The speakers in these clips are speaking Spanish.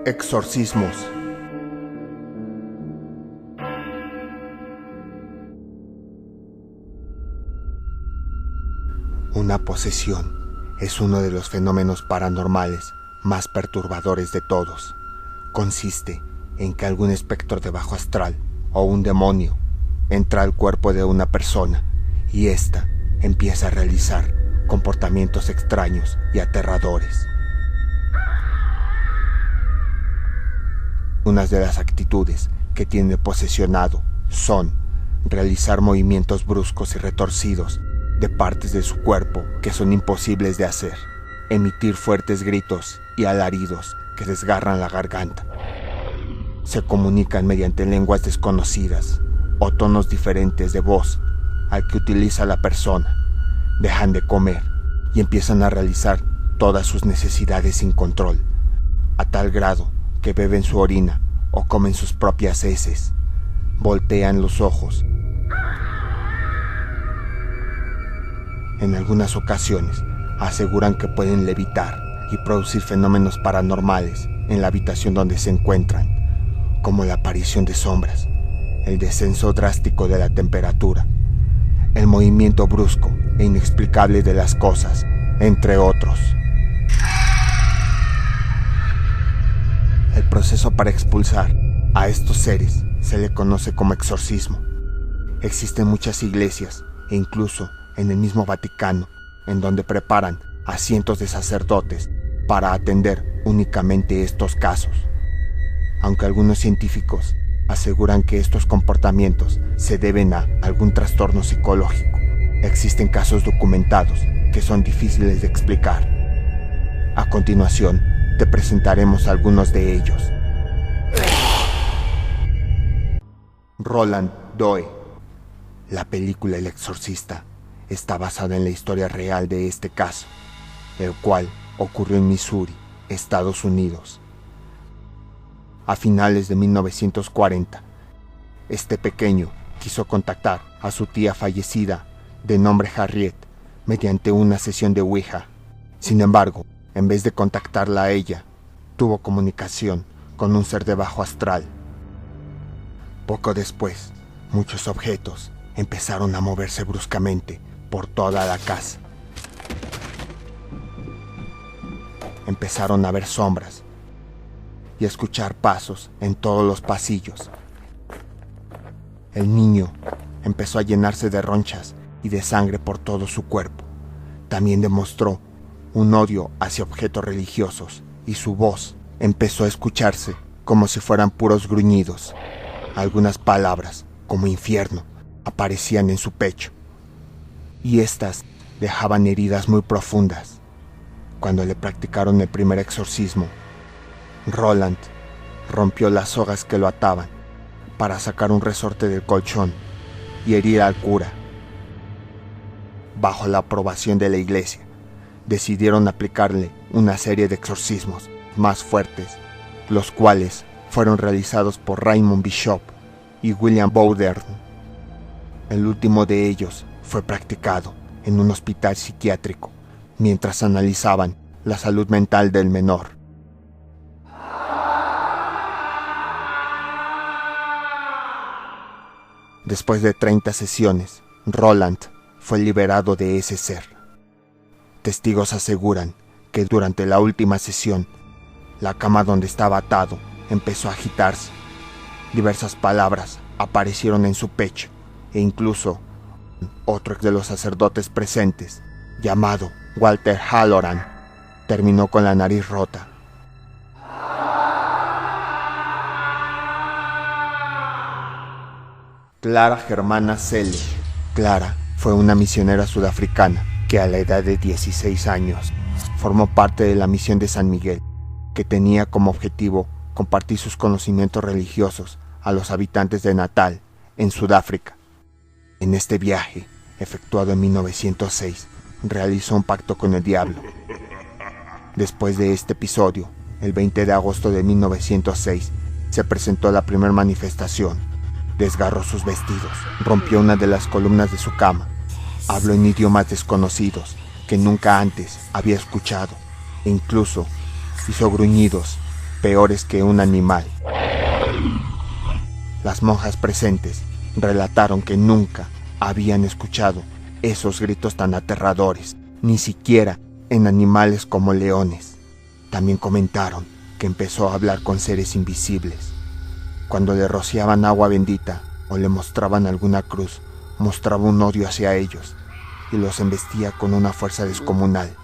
Exorcismos. Una posesión es uno de los fenómenos paranormales más perturbadores de todos. Consiste en que algún espectro de bajo astral o un demonio entra al cuerpo de una persona y ésta empieza a realizar comportamientos extraños y aterradores. Unas de las actitudes que tiene el posesionado son realizar movimientos bruscos y retorcidos de partes de su cuerpo que son imposibles de hacer, emitir fuertes gritos y alaridos que desgarran la garganta. Se comunican mediante lenguas desconocidas o tonos diferentes de voz al que utiliza la persona. Dejan de comer y empiezan a realizar todas sus necesidades sin control, a tal grado que beben su orina o comen sus propias heces. Voltean los ojos. En algunas ocasiones aseguran que pueden levitar y producir fenómenos paranormales en la habitación donde se encuentran, como la aparición de sombras, el descenso drástico de la temperatura, el movimiento brusco e inexplicable de las cosas, entre otros. El proceso para expulsar a estos seres se le conoce como exorcismo. Existen muchas iglesias e incluso en el mismo Vaticano, en donde preparan a cientos de sacerdotes para atender únicamente estos casos. Aunque algunos científicos aseguran que estos comportamientos se deben a algún trastorno psicológico, existen casos documentados que son difíciles de explicar. A continuación, te presentaremos algunos de ellos. Roland Doe. La película El Exorcista está basada en la historia real de este caso, el cual ocurrió en Missouri, Estados Unidos. A finales de 1940, este pequeño quiso contactar a su tía fallecida, de nombre Harriet, mediante una sesión de Ouija. Sin embargo, en vez de contactarla a ella, tuvo comunicación con un ser de bajo astral. Poco después, muchos objetos empezaron a moverse bruscamente por toda la casa. Empezaron a ver sombras y a escuchar pasos en todos los pasillos. El niño empezó a llenarse de ronchas y de sangre por todo su cuerpo. También demostró un odio hacia objetos religiosos y su voz empezó a escucharse como si fueran puros gruñidos. Algunas palabras, como infierno, aparecían en su pecho y estas dejaban heridas muy profundas. Cuando le practicaron el primer exorcismo, Roland rompió las sogas que lo ataban para sacar un resorte del colchón y herir al cura. Bajo la aprobación de la iglesia, decidieron aplicarle una serie de exorcismos más fuertes, los cuales fueron realizados por Raymond Bishop y William Bowdern. El último de ellos fue practicado en un hospital psiquiátrico mientras analizaban la salud mental del menor. Después de 30 sesiones, Roland fue liberado de ese ser. Testigos aseguran que durante la última sesión, la cama donde estaba atado empezó a agitarse. Diversas palabras aparecieron en su pecho e incluso otro de los sacerdotes presentes, llamado Walter Halloran, terminó con la nariz rota. Clara Germana Selle. Clara fue una misionera sudafricana que a la edad de 16 años formó parte de la misión de San Miguel, que tenía como objetivo compartir sus conocimientos religiosos a los habitantes de Natal, en Sudáfrica. En este viaje, efectuado en 1906, realizó un pacto con el diablo. Después de este episodio, el 20 de agosto de 1906, se presentó la primera manifestación. Desgarró sus vestidos, rompió una de las columnas de su cama, habló en idiomas desconocidos que nunca antes había escuchado e incluso hizo gruñidos peores que un animal. Las monjas presentes relataron que nunca habían escuchado esos gritos tan aterradores, ni siquiera en animales como leones. También comentaron que empezó a hablar con seres invisibles. Cuando le rociaban agua bendita o le mostraban alguna cruz, mostraba un odio hacia ellos y los embestía con una fuerza descomunal.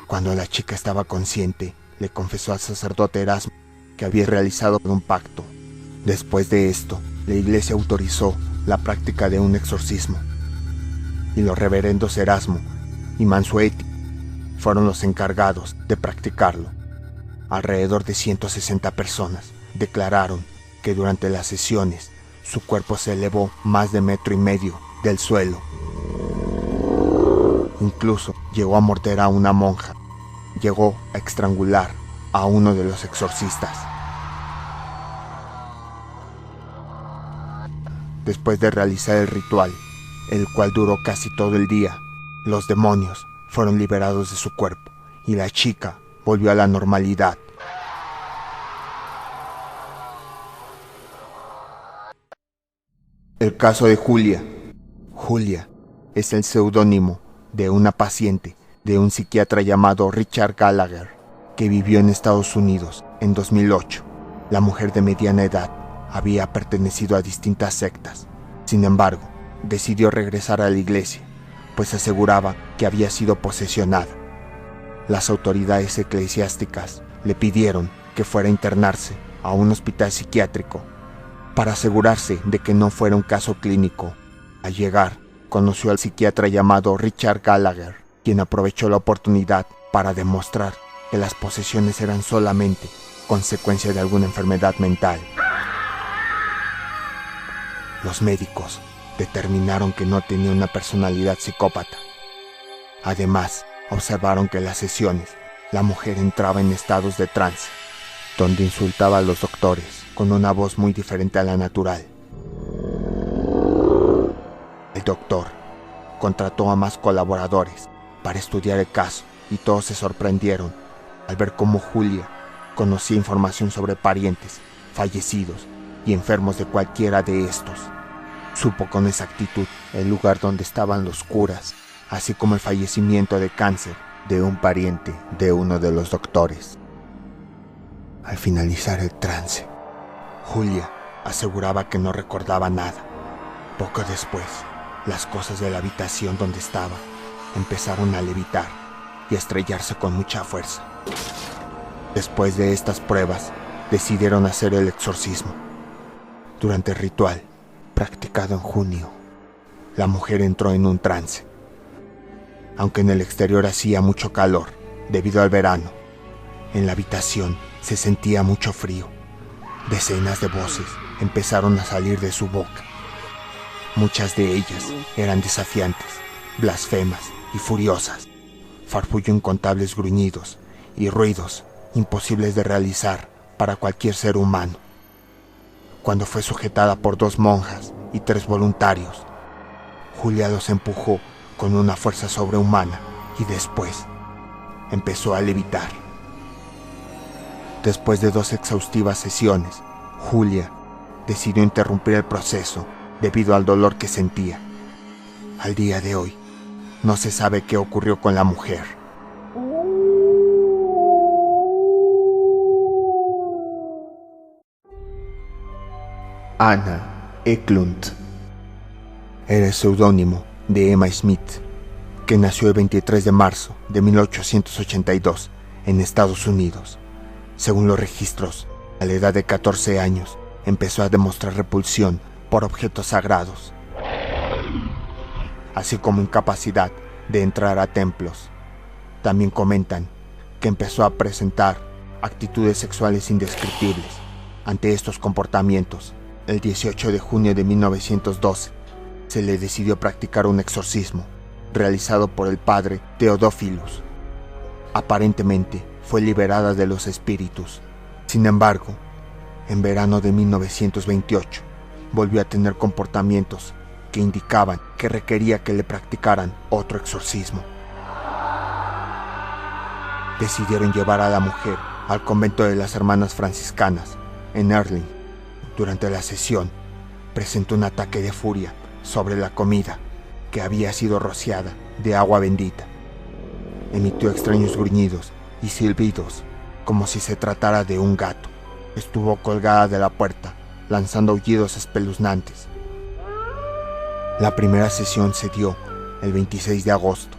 Cuando la chica estaba consciente, le confesó al sacerdote Erasmo que había realizado un pacto. Después de esto, la iglesia autorizó la práctica de un exorcismo, y los reverendos Erasmo y Mansueti fueron los encargados de practicarlo. Alrededor de 160 personas declararon que durante las sesiones su cuerpo se elevó más de 1,5 metros del suelo. Incluso llegó a morder a una monja, llegó a estrangular a uno de los exorcistas. Después de realizar el ritual, el cual duró casi todo el día, los demonios fueron liberados de su cuerpo y la chica volvió a la normalidad. El caso de Julia. Julia es el seudónimo de una paciente de un psiquiatra llamado Richard Gallagher, que vivió en Estados Unidos en 2008. La mujer de mediana edad había pertenecido a distintas sectas. Sin embargo, decidió regresar a la iglesia, pues aseguraba que había sido posesionada. Las autoridades eclesiásticas le pidieron que fuera a internarse a un hospital psiquiátrico para asegurarse de que no fuera un caso clínico. Al llegar, conoció al psiquiatra llamado Richard Gallagher, quien aprovechó la oportunidad para demostrar que las posesiones eran solamente consecuencia de alguna enfermedad mental. Los médicos determinaron que no tenía una personalidad psicópata. Además, observaron que en las sesiones la mujer entraba en estados de trance, donde insultaba a los doctores con una voz muy diferente a la natural. El doctor contrató a más colaboradores para estudiar el caso y todos se sorprendieron al ver cómo Julia conocía información sobre parientes, fallecidos y enfermos de cualquiera de estos. Supo con exactitud el lugar donde estaban los curas, así como el fallecimiento de cáncer de un pariente de uno de los doctores. Al finalizar el trance, Julia aseguraba que no recordaba nada. Poco después, las cosas de la habitación donde estaba empezaron a levitar y a estrellarse con mucha fuerza. Después de estas pruebas, decidieron hacer el exorcismo. Durante el ritual, practicado en junio, la mujer entró en un trance. Aunque en el exterior hacía mucho calor debido al verano, en la habitación se sentía mucho frío. Decenas de voces empezaron a salir de su boca. Muchas de ellas eran desafiantes, blasfemas y furiosas. Farfulló incontables gruñidos y ruidos imposibles de realizar para cualquier ser humano. Cuando fue sujetada por 2 monjas y 3 voluntarios, Julia los empujó con una fuerza sobrehumana y después empezó a levitar. Después de 2 exhaustivas sesiones, Julia decidió interrumpir el proceso debido al dolor que sentía. Al día de hoy, no se sabe qué ocurrió con la mujer. Anna Eklund era el seudónimo de Emma Smith, que nació el 23 de marzo de 1882 en Estados Unidos. Según los registros, a la edad de 14 años empezó a demostrar repulsión por objetos sagrados, así como incapacidad de entrar a templos. También comentan que empezó a presentar actitudes sexuales indescriptibles. Ante estos comportamientos, el 18 de junio de 1912 se le decidió practicar un exorcismo realizado por el padre Theodophilus. Aparentemente fue liberada de los espíritus. Sin embargo, en verano de 1928 volvió a tener comportamientos que indicaban que requería que le practicaran otro exorcismo. Decidieron llevar a la mujer al convento de las hermanas franciscanas, en Erling. Durante la sesión, presentó un ataque de furia sobre la comida, que había sido rociada de agua bendita. Emitió extraños gruñidos y silbidos, como si se tratara de un gato. Estuvo colgada de la puerta, lanzando aullidos espeluznantes. La primera sesión se dio el 26 de agosto.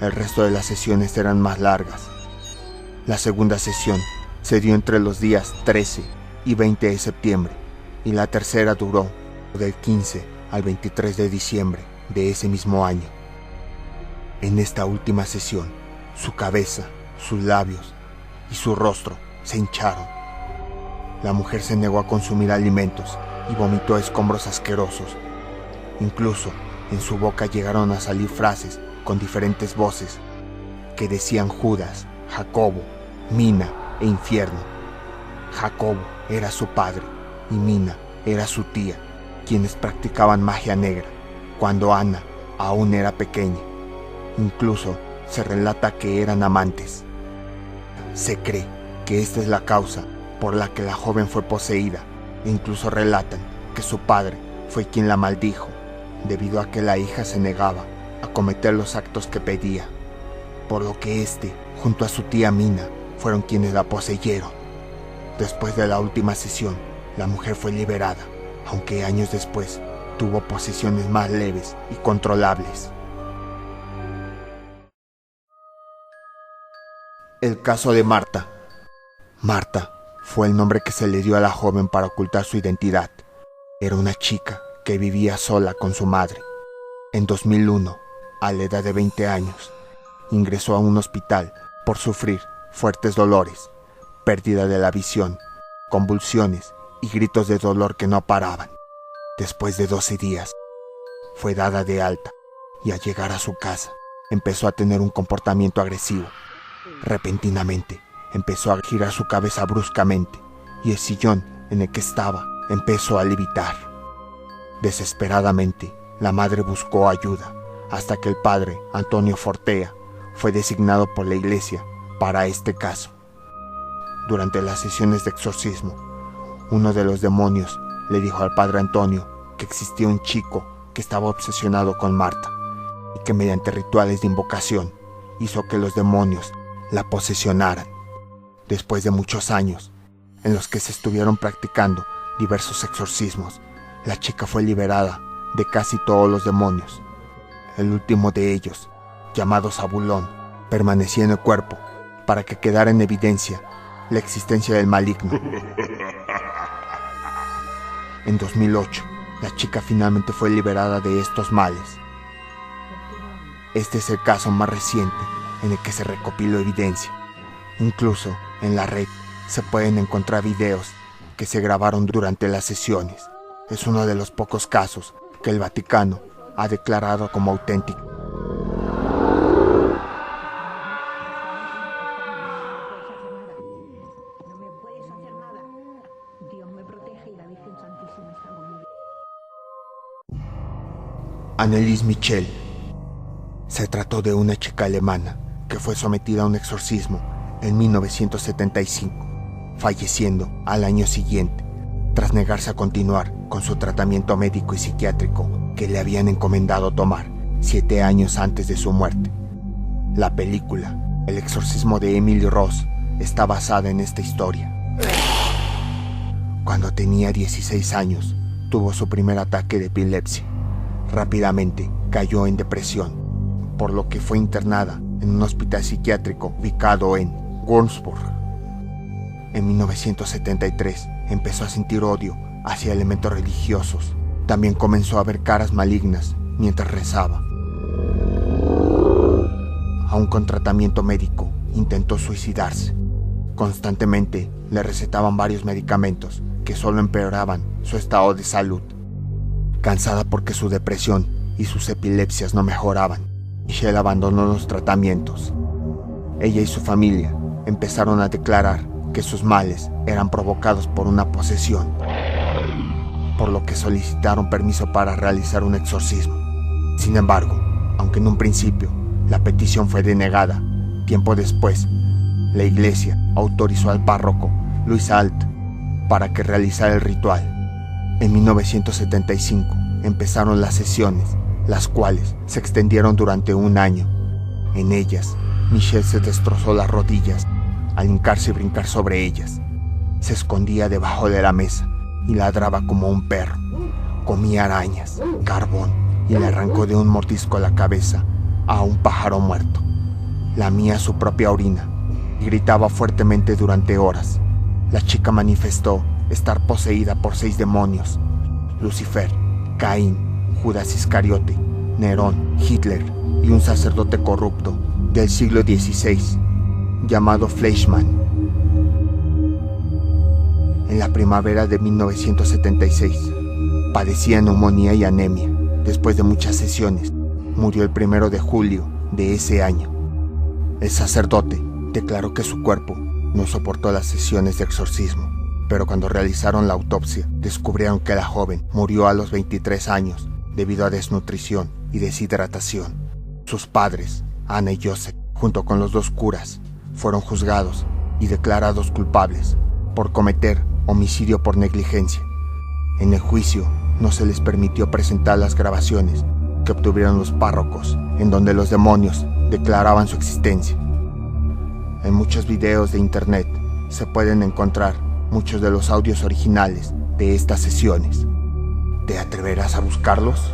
El resto de las sesiones eran más largas. La segunda sesión se dio entre los días 13 y 20 de septiembre, y la tercera duró del 15 al 23 de diciembre de ese mismo año. En esta última sesión, su cabeza, sus labios y su rostro se hincharon. La mujer se negó a consumir alimentos y vomitó escombros asquerosos. Incluso en su boca llegaron a salir frases con diferentes voces que decían Judas, Jacobo, Mina e infierno. Jacobo era su padre y Mina era su tía, quienes practicaban magia negra cuando Ana aún era pequeña. Incluso se relata que eran amantes. Se cree que esta es la causa por la que la joven fue poseída, e incluso relatan que su padre fue quien la maldijo, debido a que la hija se negaba a cometer los actos que pedía, por lo que junto a su tía Mina, fueron quienes la poseyeron. Después de la última sesión, la mujer fue liberada, aunque años después tuvo posesiones más leves y controlables. El caso de Marta. Marta fue el nombre que se le dio a la joven para ocultar su identidad. Era una chica que vivía sola con su madre. En 2001, a la edad de 20 años, ingresó a un hospital por sufrir fuertes dolores, pérdida de la visión, convulsiones y gritos de dolor que no paraban. Después de 12 días, fue dada de alta y al llegar a su casa, empezó a tener un comportamiento agresivo. Repentinamente, empezó a girar su cabeza bruscamente y el sillón en el que estaba empezó a levitar. Desesperadamente, la madre buscó ayuda hasta que el padre Antonio Fortea fue designado por la iglesia para este caso. Durante las sesiones de exorcismo, uno de los demonios le dijo al padre Antonio que existía un chico que estaba obsesionado con Marta y que mediante rituales de invocación hizo que los demonios la posesionaran. Después de muchos años en los que se estuvieron practicando diversos exorcismos, la chica fue liberada de casi todos los demonios. El último de ellos, llamado Zabulón, permanecía en el cuerpo para que quedara en evidencia la existencia del maligno. En 2008, la chica finalmente fue liberada de estos males. Este es el caso más reciente en el que se recopiló evidencia. Incluso en la red se pueden encontrar videos que se grabaron durante las sesiones. Es uno de los pocos casos que el Vaticano ha declarado como auténtico. Anneliese Michel. Se trató de una chica alemana que fue sometida a un exorcismo en 1975, falleciendo al año siguiente, tras negarse a continuar con su tratamiento médico y psiquiátrico que le habían encomendado tomar 7 años antes de su muerte. La película El exorcismo de Emily Rose está basada en esta historia. Cuando tenía 16 años, tuvo su primer ataque de epilepsia. Rápidamente cayó en depresión, por lo que fue internada en un hospital psiquiátrico ubicado en Würzburg. En 1973 empezó a sentir odio hacia elementos religiosos. También comenzó a ver caras malignas mientras rezaba. Aún con tratamiento médico, intentó suicidarse. Constantemente le recetaban varios medicamentos que solo empeoraban su estado de salud. Cansada porque su depresión y sus epilepsias no mejoraban, Michelle abandonó los tratamientos. Ella y su familia empezaron a declarar que sus males eran provocados por una posesión, por lo que solicitaron permiso para realizar un exorcismo. Sin embargo, aunque en un principio la petición fue denegada, tiempo después, la iglesia autorizó al párroco Luis Alt para que realizara el ritual. En 1975 empezaron las sesiones, las cuales se extendieron durante un año. En ellas, Michelle se destrozó las rodillas al hincarse y brincar sobre ellas. Se escondía debajo de la mesa y ladraba como un perro. Comía arañas, carbón y le arrancó de un mordisco la cabeza a un pájaro muerto. Lamía su propia orina y gritaba fuertemente durante horas. La chica manifestó estar poseída por 6 demonios: Lucifer, Caín, Judas Iscariote, Nerón, Hitler y un sacerdote corrupto del siglo XVI llamado Fleischmann. En la primavera de 1976 padecía neumonía y anemia. Después de muchas sesiones, murió el 1 de julio de ese año. El sacerdote declaró que su cuerpo no soportó las sesiones de exorcismo, pero cuando realizaron la autopsia, descubrieron que la joven murió a los 23 años debido a desnutrición y deshidratación. Sus padres, Ana y Joseph, junto con los 2 curas, fueron juzgados y declarados culpables por cometer homicidio por negligencia. En el juicio no se les permitió presentar las grabaciones que obtuvieron los párrocos, en donde los demonios declaraban su existencia. En muchos videos de internet se pueden encontrar muchos de los audios originales de estas sesiones. ¿Te atreverás a buscarlos?